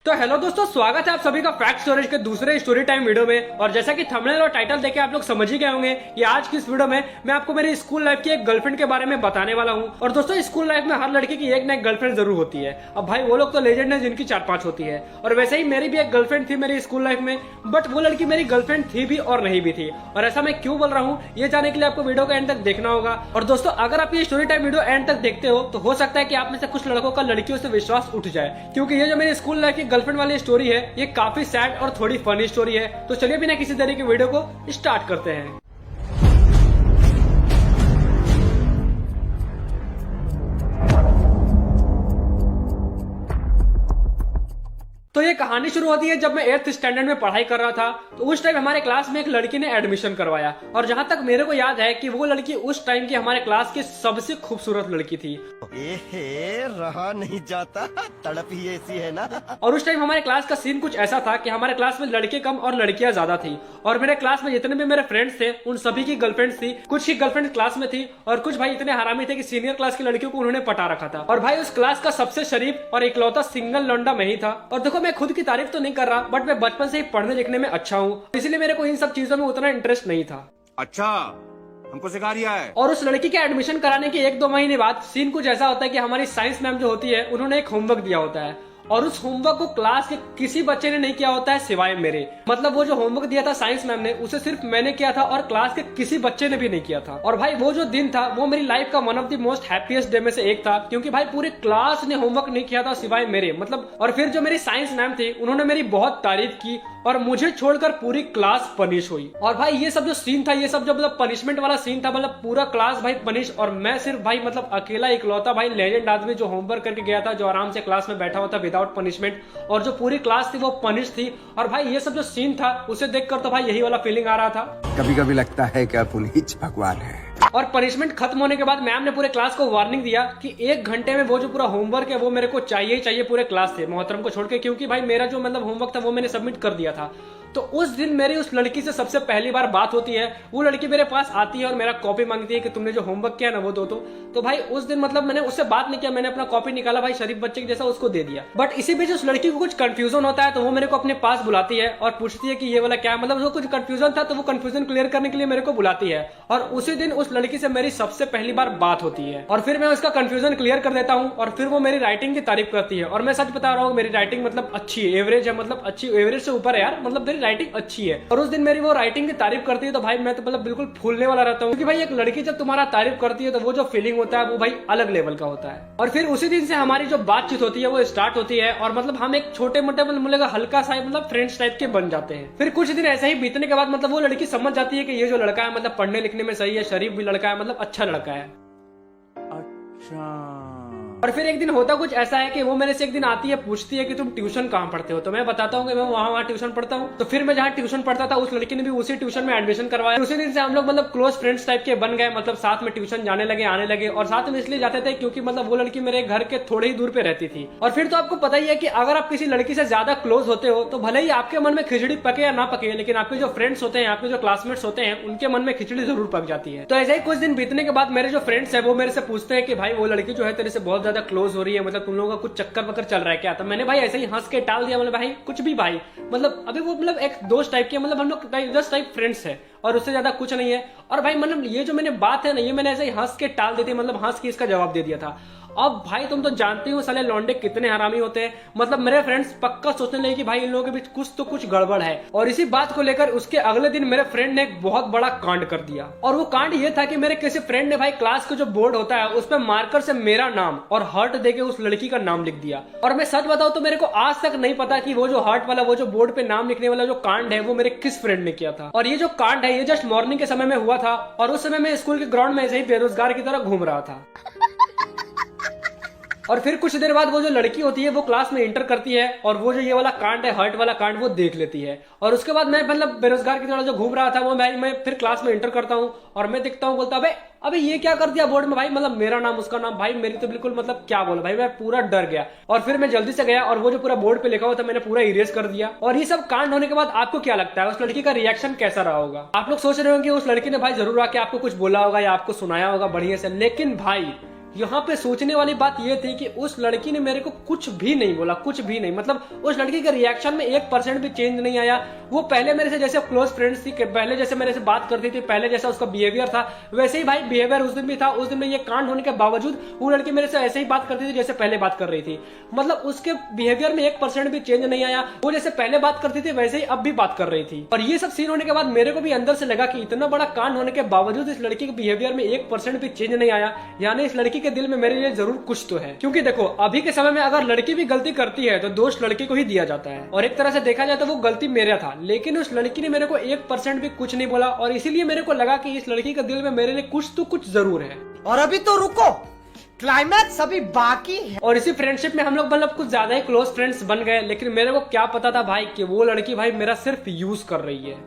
तो हेलो दोस्तों, स्वागत है आप सभी का फैक्ट स्टोरेज के दूसरे स्टोरी टाइम वीडियो में। और जैसा कि थंबनेल और टाइटल देखे आप लोग समझ ही गए होंगे कि आज की इस वीडियो में मैं आपको मेरी स्कूल लाइफ की एक गर्लफ्रेंड के बारे में बताने वाला हूं। और दोस्तों, स्कूल लाइफ में हर लड़की की एक ना एक गर्लफ्रेंड जरूर होती है। अब भाई वो लोग तो लेजेंड है जिनकी 4-5 होती है, और वैसे ही मेरी भी एक गर्लफ्रेंड थी मेरी स्कूल लाइफ में। बट वो लड़की मेरी गर्लफ्रेंड थी भी और नहीं भी थी। और ऐसा मैं क्यों बोल रहा हूँ ये जानने के लिए आपको वीडियो को एंड तक देखना होगा। और दोस्तों, अगर आप ये स्टोरी टाइम वीडियो एंड तक देखते हो तो हो सकता है कि आप में से कुछ लड़कों का लड़कियों से विश्वास उठ जाए, क्योंकि ये जो मेरी स्कूल लाइफ की गर्लफ्रेंड वाली स्टोरी है ये काफी सैड और थोड़ी फनी स्टोरी है। तो चलिए बिना किसी देरी के वीडियो को स्टार्ट करते हैं। तो ये कहानी शुरू होती है जब मैं 8th स्टैंडर्ड में पढ़ाई कर रहा था। तो उस टाइम हमारे क्लास में एक लड़की ने एडमिशन करवाया, और जहां तक मेरे को याद है कि वो लड़की उस टाइम की हमारे क्लास की सबसे खूबसूरत लड़की थी। रहा नहीं जाता, तड़प ही ऐसी है ना। और उस टाइम हमारे क्लास का सीन कुछ ऐसा था कि हमारे क्लास में लड़के कम और लड़कियां ज्यादा थी। और मेरे क्लास में जितने भी मेरे फ्रेंड्स थे उन सभी की गर्लफ्रेंड थी। कुछ ही गर्लफ्रेंड क्लास में थी, और कुछ भाई इतने हरामी थे कि सीनियर क्लास की लड़कियों को उन्होंने पटा रखा था। और भाई उस क्लास का सबसे शरीफ और इकलौता सिंगल लौंडा मैं ही था। और देखो, मैं खुद की तारीफ तो नहीं कर रहा, बट मैं बचपन से ही पढ़ने लिखने में अच्छा हूँ, इसलिए मेरे को इन सब चीजों में उतना इंटरेस्ट नहीं था। अच्छा, हमको सिखा रिया है। और उस लड़की के एडमिशन कराने के 1-2 महीने बाद सीन कुछ ऐसा होता है कि हमारी साइंस मैम जो होती है उन्होंने एक होमवर्क दिया होता है, और उस होमवर्क को क्लास के किसी बच्चे ने नहीं किया होता है सिवाय मेरे। मतलब वो जो होमवर्क दिया था साइंस मैम ने, उसे सिर्फ मैंने किया था और क्लास के किसी बच्चे ने भी नहीं किया था। और भाई वो जो दिन था वो मेरी लाइफ का one of the most happiest day में से एक था, क्योंकि भाई पूरी क्लास ने होमवर्क नहीं किया था सिवाय मेरे। मतलब और फिर जो मेरी साइंस मैम थी उन्होंने मेरी बहुत तारीफ की, और मुझे छोड़कर पूरी क्लास पनिश हुई। और भाई ये सब जो सीन था, ये सब जो मतलब पनिशमेंट वाला सीन था, मतलब पूरा क्लास भाई पनिश, और मैं सिर्फ भाई मतलब अकेला इकलौता भाई लेजेंड आदमी जो होमवर्क करके गया था, जो आराम से क्लास में बैठा हुआ था विदाउट पनिशमेंट, और जो पूरी क्लास थी वो पनिश थी। और भाई ये सब जो सीन था उसे देखकर तो भाई यही वाला फीलिंग आ रहा था। कभी कभी लगता है कि आप उन्हीं भगवान है। और पनिशमेंट खत्म होने के बाद मैम ने पूरे क्लास को वार्निंग दिया कि 1 घंटे में वो जो पूरा होमवर्क है वो मेरे को चाहिए ही चाहिए पूरे क्लास से, मोहतरम को छोड़ के, क्योंकि भाई मेरा जो मतलब होमवर्क था वो मैंने सबमिट कर दिया था। तो उस दिन मेरी उस लड़की से सबसे पहली बार बात होती है। वो लड़की मेरे पास आती है और मेरा कॉपी मांगती है कि तुमने जो होमवर्क किया ना वो दो। तो भाई उस दिन मतलब मैंने उससे बात नहीं किया, मैंने अपना कॉपी निकाला भाई शरीफ बच्चे के जैसा उसको दे दिया। बट इसी बीच उस लड़की को कुछ कंफ्यूजन होता है, तो वो मेरे को अपने पास बुलाती है और पूछती है कि ये वाला क्या है। मतलब उसको कुछ कंफ्यूजन था तो वो कंफ्यूजन क्लियर करने के लिए मेरे को बुलाती है। और उसी दिन उस लड़की से मेरी सबसे पहली बार बात होती है, और फिर मैं उसका कंफ्यूजन क्लियर कर देता हूँ। और फिर वो मेरी राइटिंग की तारीफ करती है, और मैं सच बता रहा हूँ मेरी राइटिंग मतलब अच्छी है, एवरेज है, मतलब अच्छी, एवरेज से ऊपर है यार, मतलब मेरी राइटिंग अच्छी है। और उस दिन मेरी वो राइटिंग की तारीफ करती है तो भाई मैं तो मतलब बिल्कुल फूलने वाला रहता हूँ, क्योंकि भाई एक लड़की जब तुम्हारा तारीफ करती है तो वो जो फीलिंग होता है वो भाई अलग लेवल का होता है। और फिर उसी दिन से हमारी जो बातचीत होती है वो स्टार्ट होती है, और मतलब हम एक छोटे मोटे मतलब हल्का सा मतलब फ्रेंड्स टाइप के बन जाते हैं। फिर कुछ दिन ऐसे ही बीतने के बाद मतलब वो लड़की समझ जाती है कि ये जो लड़का है मतलब पढ़ने लिखने में सही है, शरीफ भी लड़का है, मतलब अच्छा लड़का है। अच्छा। और फिर एक दिन होता कुछ ऐसा है कि वो मेरे से एक दिन आती है, पूछती है कि तुम ट्यूशन कहाँ पढ़ते हो। तो मैं बताता हूँ कि मैं वहाँ ट्यूशन पढ़ता हूँ। तो फिर मैं जहाँ ट्यूशन पढ़ता था उस लड़की ने भी उसी ट्यूशन में एडमिशन करवाया। उसी दिन से हम लोग मतलब क्लोज फ्रेंड्स टाइप के बन गए, मतलब साथ में ट्यूशन जाने लगे, आने लगे। और साथ में इसलिए जाते थे क्योंकि मतलब वो लड़की मेरे घर के थोड़े ही दूर पे रहती थी। और फिर तो आपको पता ही है कि अगर आप किसी लड़की से ज्यादा क्लोज होते हो तो भले ही आपके मन में खिचड़ी पके या ना पके, लेकिन आपके जो फ्रेंड्स होते हैं, आपके जो क्लासमेट्स होते हैं, उनके मन में खिचड़ी जरूर पक जाती है। तो ऐसे ही कुछ दिन बीतने के बाद मेरे जो फ्रेंड्स है वो मेरे से पूछते हैं कि भाई वो लड़की जो है तेरे से बहुत ज्यादा क्लोज हो रही है, मतलब तुम लोगों का कुछ चक्कर वक्कर चल रहा है क्या। तो मैंने भाई ऐसे ही हंस के टाल दिया, मतलब भाई कुछ भी भाई, मतलब अभी वो मतलब एक दोस्त टाइप के, मतलब हम लोग जस्ट टाइप फ्रेंड्स है और उससे ज्यादा कुछ नहीं है। और भाई मतलब ये जो मैंने बात है ना, ये मैंने ऐसे ही हंस के टाल दी थी, मतलब हंस के इसका जवाब दे दिया था। अब भाई तुम तो जानते हो साले लौंडे कितने हरामी होते हैं। मतलब मेरे फ्रेंड्स पक्का सोचने लगे कि भाई इन लोगों के बीच कुछ तो कुछ गड़बड़ है। और इसी बात को लेकर उसके अगले दिन मेरे फ्रेंड ने एक बहुत बड़ा कांड कर दिया। और वो कांड ये था कि मेरे किसी फ्रेंड ने भाई क्लास का जो बोर्ड होता है उस पर मार्कर से मेरा नाम और हार्ट देके उस लड़की का नाम लिख दिया। और मैं सच बताऊं तो मेरे को आज तक नहीं पता कि वो जो हार्ट वाला, वो जो बोर्ड पे नाम लिखने वाला जो कांड है वो मेरे किस फ्रेंड ने किया था। और ये जो कांड है ये जस्ट मॉर्निंग के समय में हुआ था, और उस समय मैं स्कूल के ग्राउंड में ऐसे ही बेरोजगार की तरह घूम रहा था। और फिर कुछ देर बाद वो जो लड़की होती है वो क्लास में इंटर करती है, और वो जो ये वाला कांड है, हर्ट वाला कांड, वो देख लेती है। और उसके बाद मैं मतलब बेरोजगार की तरह जो घूम रहा था वो मैं फिर क्लास में इंटर करता हूँ, और मैं दिखता हूँ, बोलता अबे ये क्या कर दिया बोर्ड में भाई, मतलब मेरा नाम उसका नाम। भाई मेरी तो बिल्कुल मतलब क्या बोला भाई, मैं पूरा डर गया। और फिर मैं जल्दी से गया और वो जो पूरा बोर्ड पे लिखा हुआ था मैंने पूरा इरेज कर दिया। और ये सब कांड होने के बाद आपको क्या लगता है उस लड़की का रिएक्शन कैसा रहा होगा। आप लोग सोच रहे होंगे उस लड़की ने भाई जरूर आके आपको कुछ बोला होगा या आपको सुनाया होगा बढ़िया से, लेकिन भाई यहाँ पे सोचने वाली बात ये थी कि उस लड़की ने मेरे को कुछ भी नहीं बोला, कुछ भी नहीं, मतलब उस लड़की के रिएक्शन में 1% भी चेंज नहीं आया। वो पहले मेरे से जैसे क्लोज फ्रेंड्स थी, पहले जैसे मेरे से बात करती थी, पहले जैसा उसका बिहेवियर था वैसे ही भाई बिहेवियर उस दिन भी था। उस दिन में ये कांड होने के बावजूद वो लड़की मेरे से ऐसे ही बात करती थी जैसे पहले बात कर रही थी, मतलब उसके बिहेवियर में 1% भी चेंज नहीं आया। वो जैसे पहले बात करती थी वैसे ही अब भी बात कर रही थी। और ये सब सीन होने के बाद मेरे को भी अंदर से लगा कि इतना बड़ा कांड होने के बावजूद इस लड़की के बिहेवियर में 1% भी चेंज नहीं आया, यानी इस लड़की के दिल में मेरे लिए जरूर कुछ तो है। क्योंकि देखो अभी के समय में अगर लड़की भी गलती करती है तो दोष लड़की को ही दिया जाता है, और एक तरह से देखा जाए तो वो गलती मेरा था, लेकिन उस लड़की ने मेरे को 1% भी कुछ नहीं बोला। और इसीलिए मेरे को लगा कि इस लड़की के दिल में मेरे लिए कुछ तो कुछ जरूर है। और अभी तो रुको, क्लाइमैक्स अभी बाकी है। और इसी फ्रेंडशिप में हम लोग मतलब कुछ ज्यादा ही क्लोज फ्रेंड्स बन गए, लेकिन मेरे को क्या पता था भाई कि वो लड़की भाई मेरा सिर्फ यूज कर रही है।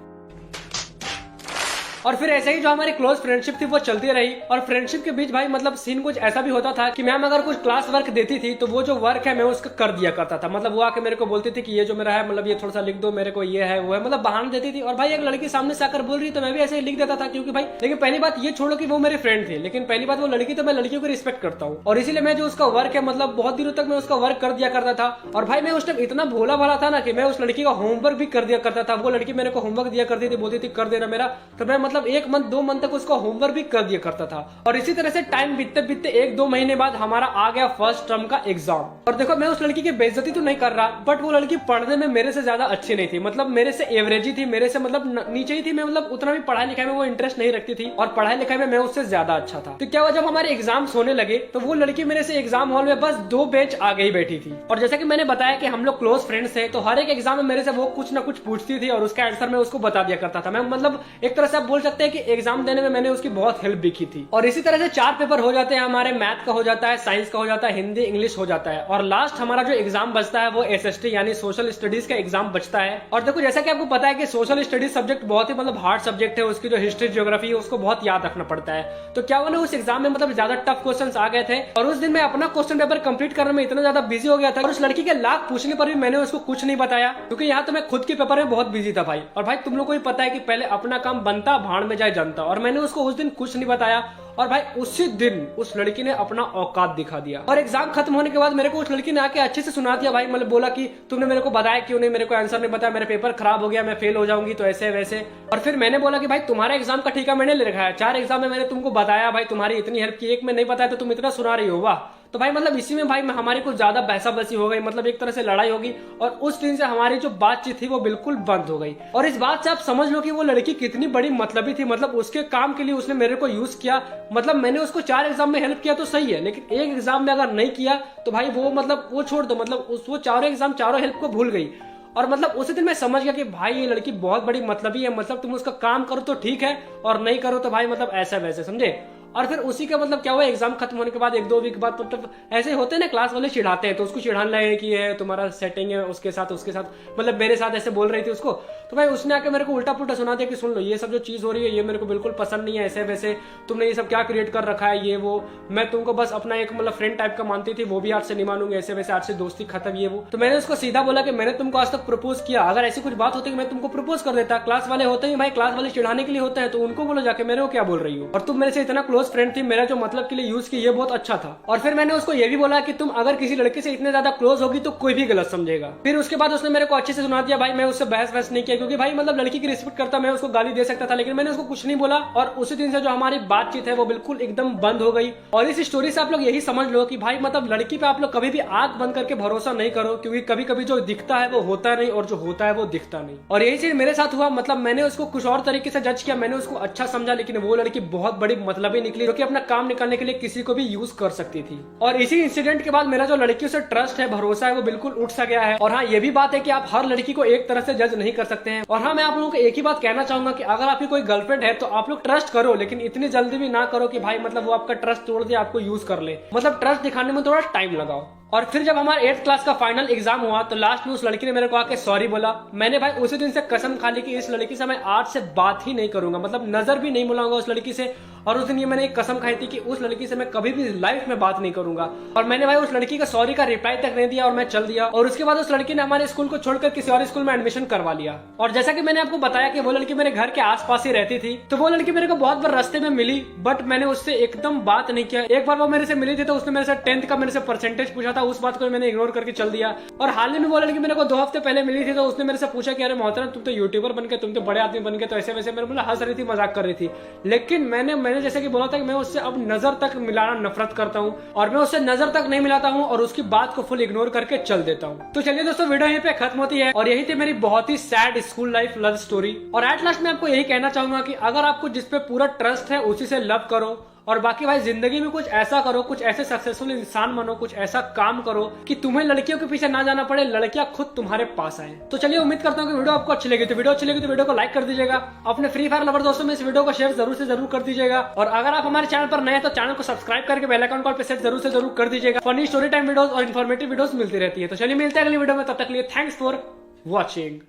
और फिर ऐसे ही जो हमारी क्लोज फ्रेंडशिप थी वो चलती रही। और फ्रेंडशिप के बीच भाई मतलब सीन कुछ ऐसा भी होता था कि मैम अगर कुछ क्लास वर्क देती थी तो वो जो वर्क है मैं उसका कर दिया करता था। मतलब वो आके मेरे को बोलती थी कि ये जो मेरा है मतलब ये थोड़ा सा लिख दो मेरे को, ये है वो है, मतलब बहाना देती थी। और भाई एक लड़की सामने से आकर बोल रही तो मैं भी ऐसे ही लिख देता था, क्योंकि भाई लेकिन पहली बात ये छोड़ो कि वो मेरी फ्रेंड थी, लेकिन पहली बात वो लड़की तो मैं लड़कियों को रिस्पेक्ट करता हूँ, और इसीलिए मैं जो उसका वर्क है मतलब बहुत दिनों तक मैं उसका वर्क कर दिया करता था। और भाई मैं उस टाइम इतना भोला भाला था ना कि मैं उस लड़की का होमवर्क भी कर दिया करता था। वो लड़की मेरे को होमवर्क दिया करती थी, बोलती थी कर देना मेरा, तो मैं मतलब 1 मंथ 2 मंथ तक उसका होमवर्क भी कर दिया करता था। और इसी तरह से टाइम बीतते बीतते 1-2 महीने बाद हमारा आ गया फर्स्ट टर्म का एग्जाम। और देखो मैं उस लड़की की बेइज्जती तो नहीं कर रहा, बट वो लड़की पढ़ने में मेरे से ज्यादा अच्छी नहीं थी, मतलब मेरे से एवरेज ही थी, मेरे से मतलब नीचे ही थी। मैं मतलब उतना भी पढ़ाई लिखाई में वो इंटरेस्ट नहीं रखती थी, और पढ़ाई लिखाई में मैं उससे ज्यादा अच्छा था। तो क्या हुआ जब हमारे एग्जाम्स होने लगे तो वो लड़की मेरे से एग्जाम हॉल में बस 2 बेंच आगे ही बैठी थी। और जैसा कि मैंने बताया कि हम लोग क्लोज फ्रेंड्स थे, तो हर एक एग्जाम में मेरे से वो कुछ ना कुछ पूछती थी और उसका आंसर मैं उसको बता दिया करता था। मैं मतलब एक तरह से आप बोल सकते हैं कि एग्जाम देने में मैंने उसकी बहुत हेल्प भी की थी। और इसी तरह से 4 पेपर हो जाते हैं हमारे, मैथ का हो जाता है, साइंस का हो जाता है, हिंदी इंग्लिश हो जाता है, और लास्ट हमारा जो एग्जाम बचता है वो SST यानी सोशल स्टडीज का एग्जाम बचता है। और देखो जैसा कि आपको पता है कि सोशल स्टडीज सब्जेक्ट बहुत ही मतलब हार्ड सब्जेक्ट है, उसकी जो हिस्ट्री ज्योग्राफी है उसको बहुत याद रखना पड़ता है। तो क्या हुआ ना उस एग्जाम में मतलब ज्यादा टफ क्वेश्चंस आ गए थे, और उस दिन मैं अपना क्वेश्चन पेपर कंप्लीट करने में इतना ज्यादा बिजी हो गया था, और उस लड़की के लाख पूछने पर भी मैंने उसको कुछ नहीं बताया, क्योंकि यहाँ तो मैं खुद के पेपर में बहुत बिजी था भाई। और भाई तुम लोग को भी पता है कि पहले अपना काम बनता भाड़ में जाए जनता, और मैंने उसको उस दिन कुछ नहीं बताया। और भाई उसी दिन उस लड़की ने अपना औकात दिखा दिया। और एग्जाम खत्म होने के बाद मेरे को उस लड़की ने आके अच्छे से सुना दिया भाई, मतलब बोला कि तुमने मेरे को बताया क्यों नहीं, मेरे को आंसर नहीं बताया, मेरा पेपर खराब हो गया, मैं फेल हो जाऊंगी, तो ऐसे वैसे। और फिर मैंने बोला कि भाई तुम्हारा एग्जाम का ठीका मैंने ले रखा है, 4 एग्जाम में मैंने तुमको बताया भाई, तुम्हारी इतनी हेल्प की, एक में नहीं बताया तो तुम इतना सुना रही हो, वाह। तो भाई मतलब इसी में भाई हमारी कुछ ज्यादा बहसा बसी हो गई, मतलब एक तरह से लड़ाई होगी, और उस दिन से हमारी जो बातचीत थी वो बिल्कुल बंद हो गई। और इस बात से आप समझ लो कि वो लड़की कितनी बड़ी मतलबी थी, मतलब उसके काम के लिए उसने मेरे को यूज किया। मतलब मैंने उसको 4 एग्जाम में हेल्प किया तो सही है, लेकिन एक एग्जाम में अगर नहीं किया तो भाई वो मतलब वो छोड़ दो, मतलब वो 4 एग्जाम 4 हेल्प को भूल गई। और मतलब उसी दिन मैं समझ गया कि भाई ये लड़की बहुत बड़ी मतलबी है, मतलब तुम उसका काम करो तो ठीक है और नहीं करो तो भाई मतलब ऐसा वैसे, समझे। और फिर उसी का मतलब क्या हुआ, एग्जाम खत्म होने के बाद 1-2 वीक बाद मतलब ऐसे होते हैं ना, क्लास वाले चिढ़ाते हैं, तो उसको चिढ़ाने लगे कि ये तुम्हारा सेटिंग है उसके साथ मतलब मेरे साथ ऐसे बोल रही थी उसको। तो भाई उसने आके मेरे को उल्टा पुल्टा सुना दिया कि सुन लो ये सब जो चीज हो रही है ये मेरे को बिल्कुल पसंद नहीं है, ऐसे वैसे तुमने ये सब क्या क्रिएट कर रखा है, ये वो, मैं तुमको बस अपना एक मतलब फ्रेंड टाइप का मानती थी, वो भी आज से नहीं मानूंगी, ऐसे वैसे आज से दोस्ती खत्म, ये वो। तो मैंने उसको सीधा बोला कि मैंने तुमको आज तक प्रपोज किया, अगर ऐसी कुछ बात होती है मैं तुमको प्रपोज कर देता। क्लास वाले होते हैं भाई, क्लास वाले चिढ़ाने के लिए होते हैं, तो उनको बोलो जाके मेरे को क्या बोल रही हो, और तुम मेरे से इतना क्लोज फ्रेंड थी, मेरा जो मतलब के लिए यूज की ये बहुत अच्छा था। और फिर मैंने उसको ये भी बोला कि तुम अगर किसी लड़के से इतने ज्यादा क्लोज होगी तो कोई भी गलत समझेगा। फिर उसके बाद उसने मेरे को अच्छे से सुना दिया भाई, मैं उससे बहस नहीं किया, क्योंकि भाई मतलब लड़की की रिस्पेक्ट करता, मैं उसको गाली दे सकता था, लेकिन मैंने उसको कुछ नहीं बोला। और उसी दिन से जो हमारी बातचीत है वो बिल्कुल एकदम बंद हो गई। और इस स्टोरी से आप लोग यही समझ लो कि भाई मतलब लड़की पे आप लोग कभी भी आंख बंद करके भरोसा नहीं करो, क्योंकि कभी कभी जो दिखता है वो होता नहीं और जो होता है वो दिखता नहीं। और यही चीज मेरे साथ हुआ, मतलब मैंने उसको कुछ और तरीके से जज किया, मैंने उसको अच्छा समझा, लेकिन वो लड़की बहुत बड़ी मतलबी निकली, जो कि अपना काम निकालने के लिए किसी को भी यूज कर सकती थी। और इसी इंसिडेंट के बाद मेरा जो लड़कियों से ट्रस्ट है, भरोसा है, वो बिल्कुल उठ सा गया है। और हाँ ये भी बात है कि आप हर लड़की को एक तरह से जज नहीं कर सकते हैं। और हाँ मैं आप लोगों को एक ही बात कहना चाहूंगा कि अगर आपकी कोई गर्लफ्रेंड है तो आप लोग ट्रस्ट करो, लेकिन इतनी जल्दी भी ना करो कि भाई मतलब वो आपका ट्रस्ट तोड़ दे, आपको यूज कर ले, मतलब ट्रस्ट दिखाने में थोड़ा टाइम लगाओ। और फिर जब हमारा 8th क्लास का फाइनल एग्जाम हुआ तो लास्ट में उस लड़की ने मेरे को आके सॉरी बोला। मैंने भाई उसी दिन से कसम खा ली कि इस लड़की से मैं आज से बात ही नहीं करूंगा, मतलब नजर भी नहीं मिलाऊंगा उस लड़की से। और उस दिन ये मैंने एक कसम खाई थी कि उस लड़की से मैं कभी भी लाइफ में बात नहीं करूंगा। और मैंने भाई उस लड़की का सॉरी का रिप्लाई तक नहीं दिया और मैं चल दिया। और उसके बाद उस लड़की ने हमारे स्कूल को छोड़कर किसी और स्कूल में एडमिशन करवा लिया। और जैसा कि मैंने आपको बताया कि वो लड़की मेरे घर के आसपास ही रहती थी, तो वो लड़की मेरे को बहुत बार रास्ते में मिली, बट मैंने उससे एकदम बात नहीं किया। एक बार वो मेरे से मिली थी तो उसने मेरे से 10th का मेरे से परसेंटेज पूछा था, उस बात को मैंने इग्नोर करके चल दिया। और हाल ही में वो लड़की मेरे को 2 हफ्ते पहले मिली थी तो उसने मेरे से पूछा कि अरे मोहतरम तुम तो यूट्यूबर बन के, तुम तो बड़े आदमी बन के, तो ऐसे वैसे मेरे बोला हंस रही थी, मजाक कर रही थी। लेकिन मैंने जैसे कि बोला था कि मैं उससे अब नजर तक मिलाना नफरत करता हूँ और मैं उससे नजर तक नहीं मिलाता हूँ और उसकी बात को फुल इग्नोर करके चल देता हूँ। तो चलिए दोस्तों, वीडियो यहीं पे खत्म होती है और यही थी मेरी बहुत ही sad school life love story. और एट लास्ट में आपको यही कहना चाहूंगा कि अगर आपको जिस पे पूरा ट्रस्ट है उसी से लव करो, और बाकी भाई जिंदगी में कुछ ऐसा करो, कुछ ऐसे सक्सेसफुल इंसान बनो, कुछ ऐसा काम करो कि तुम्हें लड़कियों के पीछे ना जाना पड़े, लड़कियां खुद तुम्हारे पास आए। तो चलिए, उम्मीद करता हूँ कि वीडियो आपको अच्छी लगी। तो वीडियो को लाइक कर दीजिएगा, अपने फ्री फायर लवर दोस्तों में इस वीडियो को शेयर जरूर से जरूर कर दीजिएगा। और अगर आप हमारे चैनल पर नए हैं तो चैनल को सब्सक्राइब करके बेल आइकन कॉल पे सेट जरूर से जरूर कर दीजिएगा। फनी स्टोरी टाइम वीडियोस और इन्फॉर्मेटिव वीडियोस मिलती रहती है। तो चलिए मिलते हैं अगली वीडियो में, तब तक के लिए थैंक्स फॉर वॉचिंग।